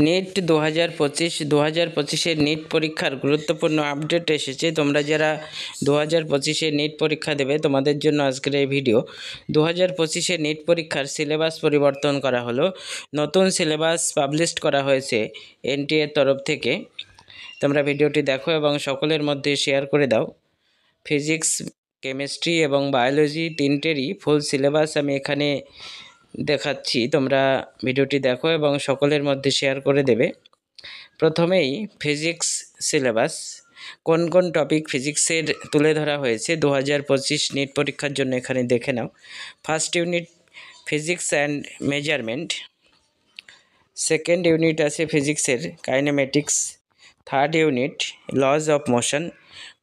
Net 2025 net পরীক্ষার গুরুত্বপূর্ণ update এসেছে। তোমরা যারা 2025 নেট পরীক্ষা দেবে তোমাদের জন্য আজকের এই ভিডিও। 2025 নেট পরীক্ষার সিলেবাস পরিবর্তন করা হলো, নতুন সিলেবাস পাবলিশ করা হয়েছে এনটিএর তরফ থেকে। তোমরা ভিডিওটি দেখো এবং সকলের মধ্যে শেয়ার করে দাও। ফিজিক্স, কেমিস্ট্রি এবং বায়োলজি তিনটেরই ফুল সিলেবাস আমি এখানে দেখাচ্ছি। তোমরা ভিডিওটি দেখো এবং সকলের মধ্যে শেয়ার করে দেবে। প্রথমেই ফিজিক্স সিলেবাস, কোন কোন টপিক ফিজিক্সের তুলে ধরা হয়েছে 2025 নেট পরীক্ষার জন্য এখানে দেখে নাও। First unit physics and measurement, second unit আছে ফিজিক্সের kinematics, third unit laws of motion.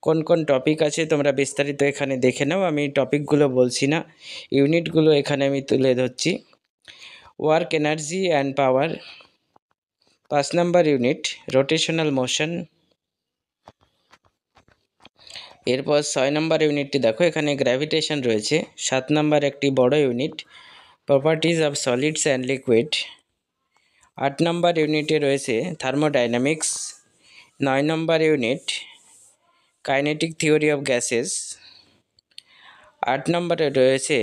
কোন কোন টপিক আছে তোমরা বিস্তারিত এখানে দেখে নাও, আমি টপিকগুলো বলছি না, ইউনিটগুলো এখানে আমি তুলে ধরছি। Work energy and power, 5 number unit rotational motion. এরপর 6 নম্বর ইউনিটটি দেখো, এখানে গ্র্যাভিটেশন রয়েছে। 7 নম্বর একটি বড় unit properties of solids and liquid. 8 নম্বর ইউনিটে রয়েছে thermodynamics. 9 number unit kinetic theory of gases. 8 নম্বরে রয়েছে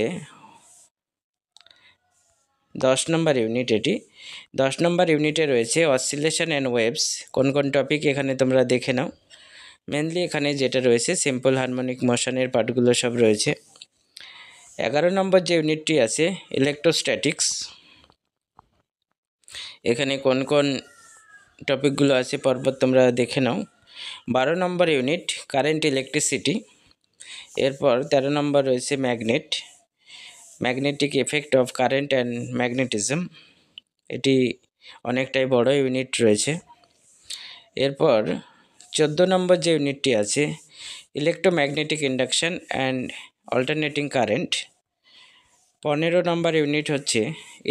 10 নম্বর ইউনিট, এটি 10 নম্বর ইউনিটে রয়েছে অসিলেশন অ্যান্ড ওয়েভস। কোন কোন টপিক এখানে তোমরা দেখে নাও। মেনলি এখানে যেটা রয়েছে সিম্পল হারমোনিক মোশনের পার্টগুলো সব রয়েছে। 11 নম্বর যে ইউনিটটি আছে ইলেকট্রোস্ট্যাটিক্স, এখানে কোন কোন টপিকগুলো আছে পরপর তোমরা দেখে নাও। 12 নম্বর ইউনিট কারেন্ট ইলেকট্রিসিটি। এরপর 13 নম্বর রয়েছে magnetic effect of current and magnetism, এটি অনেকটাই বড় ইউনিট রয়েছে। এরপর 14 নম্বর যে ইউনিটটি আছে electromagnetic induction and alternating current. 15 number unit হচ্ছে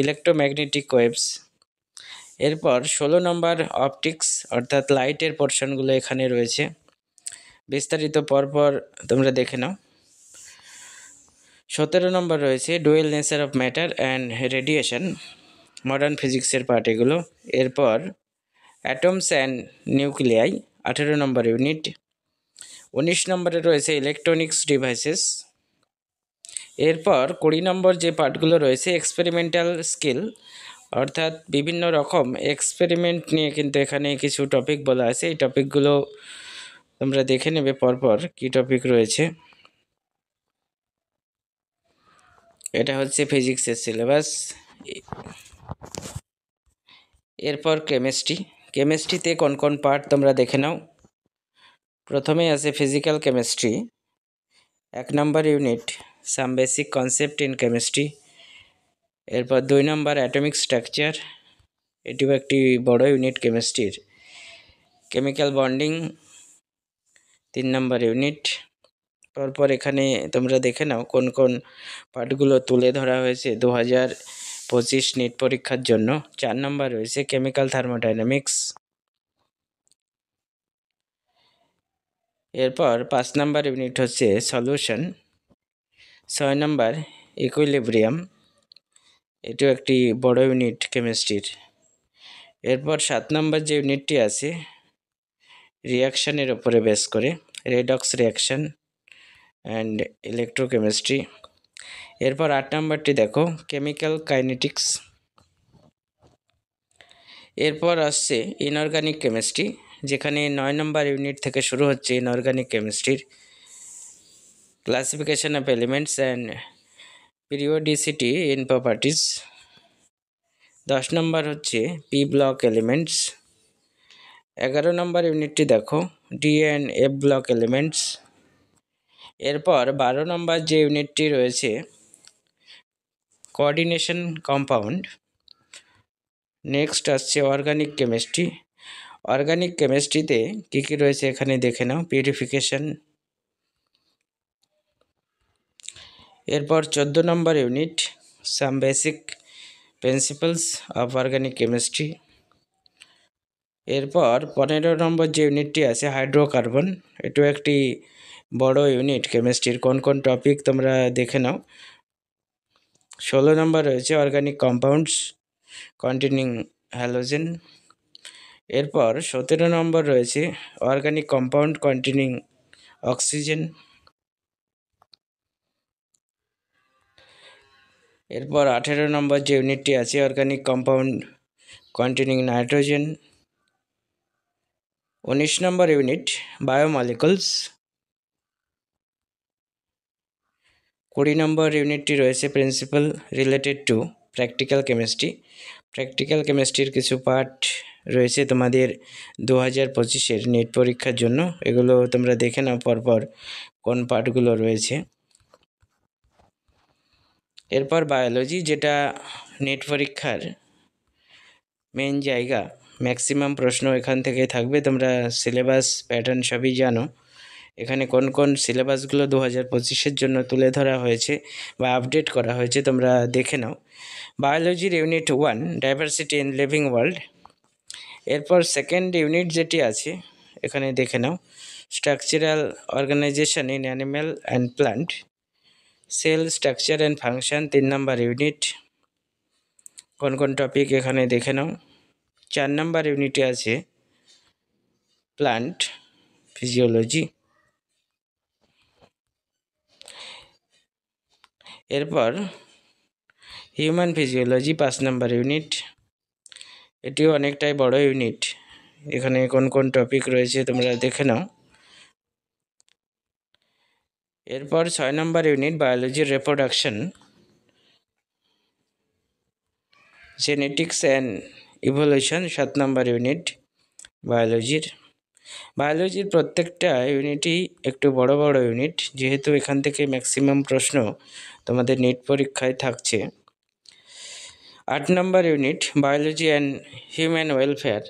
ইলেকট্রোম্যাগনেটিক ওয়েভস। এরপর 16 নম্বর অপটিক্স অর্থাৎ লাইটের পোর্শনগুলো এখানে রয়েছে, বিস্তারিত পরপর তোমরা দেখে নাও। 17 নম্বর রয়েছে dual nature of matter and radiation, modern ফিজিক্সের পার্ট এগুলো। এরপর atoms and nuclei, 18 number unit. 19 নম্বরে রয়েছে ইলেকট্রনিক্স ডিভাইসেস। এরপর 20 নম্বর যে পার্টগুলো রয়েছে এক্সপেরিমেন্টাল স্কিল, অর্থাৎ বিভিন্ন রকম এক্সপেরিমেন্ট নিয়ে কিন্তু এখানে কিছু টপিক বলা আছে। এই টপিকগুলো তোমরা দেখে নেবে পরপর কি টপিক রয়েছে। এটা হচ্ছে ফিজিক্সের সিলেবাস। এরপর কেমিস্ট্রিতে কোন কোন পার্ট তোমরা দেখে নাও। প্রথমেই আছে physical chemistry, 1 number unit some basic concept in chemistry. এরপর 2 নম্বর অ্যাটমিক স্ট্রাকচার, এটিও একটি বড় ইউনিট কেমিস্ট্রির। Chemical bonding 3 number unit. পরপর এখানে তোমরা দেখে নাও কোন কোন পার্টগুলো তুলে ধরা হয়েছে 2025 নেট পরীক্ষার জন্য। 4 নম্বর রয়েছে কেমিক্যাল থার্মোডাইনামিক্স। এরপর 5 নম্বর ইউনিট হচ্ছে সলিউশন। 6 নম্বর ইকুইলিব্রিয়াম, এটিও একটি বড় ইউনিট কেমিস্ট্রির। এরপর 7 নম্বর যে ইউনিটটি আছে রিয়াকশানের ওপরে বেস করে, রেডক্স রিয়াকশান অ্যান্ড ইলেকট্রোকেমিস্ট্রি। এরপর 8 নম্বরটি দেখো কেমিক্যাল কাইনেটিক্স। এরপর আসছে ইনঅর্গানিক কেমিস্ট্রি, যেখানে 9 নম্বর ইউনিট থেকে শুরু হচ্ছে ইনঅর্গানিক কেমিস্ট্রির classification of elements and periodicity in properties. 10 number হচ্ছে পি ব্লক এলিমেন্টস। 11 নম্বর ইউনিটটি দেখো D and F block elements. এরপর 12 নম্বর যে ইউনিটটি রয়েছে কোঅর্ডিনেশন কম্পাউন্ড। নেক্সট আসছে অর্গানিক কেমিস্ট্রি। অর্গানিক কেমিস্ট্রিতে কী কী রয়েছে এখানে দেখে নাও। পিউরিফিকেশন। এরপর 14 number unit some basic principles of organic chemistry. এরপর 15 নম্বর যে ইউনিটটি আছে হাইড্রোকার্বন, এটাও একটি বড় ইউনিট কেমিস্ট্রির। কোন কোন টপিক তোমরা দেখে নাও। 16 নম্বর রয়েছে অর্গানিক কম্পাউন্ডস কন্টেনিং হ্যালোজেন। এরপর 17 নম্বর রয়েছে অর্গানিক কম্পাউন্ড কন্টেনিং অক্সিজেন। এরপর 18 নম্বর যে ইউনিটটি আছে organic compound containing nitrogen. 19 number unit biomolecules. 20 number ইউনিটটি রয়েছে principle related to practical chemistry. Practical কেমিস্ট্রির কিছু পার্ট রয়েছে তোমাদের 2025-এর নেট পরীক্ষার জন্য, এগুলো তোমরা দেখে নাও পরপর কোন পার্টগুলো রয়েছে। এরপর বায়োলজি, যেটা নেট পরীক্ষার মেন জায়গা, ম্যাক্সিমাম প্রশ্ন এখান থেকে থাকবে। তোমরা সিলেবাস প্যাটার্ন সবই জানো। এখানে কোন কোন সিলেবাসগুলো 2025-এর জন্য তুলে ধরা হয়েছে বা আপডেট করা হয়েছে তোমরা দেখে নাও। বায়োলজির unit 1 diversity in living world. এরপর সেকেন্ড ইউনিট যেটি আছে এখানে দেখে নাও structural organisation in animal and plant. Cell structure and function 3 number unit. কোন কোন টপিক এখানে দেখে নাও। 4 নম্বর ইউনিটে আছে প্ল্যান্ট ফিজিওলজি। এরপর হিউম্যান ফিজিওলজি 5 নম্বর ইউনিট। এটিও অনেকটাই বড় ইউনিট। এখানে কোন কোন টপিক রয়েছে তোমরা দেখে নাও। এরপর 6 নম্বর ইউনিট বায়োলজির reproduction, genetics and evolution 7 number unit বায়োলজির প্রত্যেকটা ইউনিটই একটু বড় বড় ইউনিট, যেহেতু এখান থেকে ম্যাক্সিমাম প্রশ্ন তোমাদের নেট পরীক্ষায় থাকছে। 8 number unit biology and human welfare.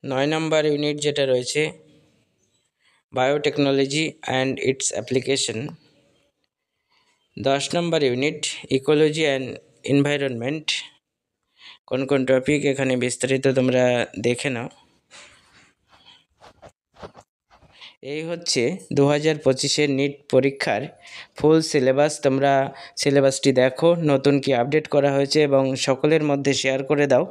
9 number unit যেটা রয়েছে biotechnology and its application. 10 number unit ecology and environment. কোন কোন টপিক এখানে বিস্তারিত তোমরা দেখে নাও। এই হচ্ছে 2025-এর নিট পরীক্ষার ফুল সিলেবাস। তোমরা সিলেবাসটি দেখো, নতুন কি আপডেট করা হয়েছে এবং সকলের মধ্যে শেয়ার করে দাও।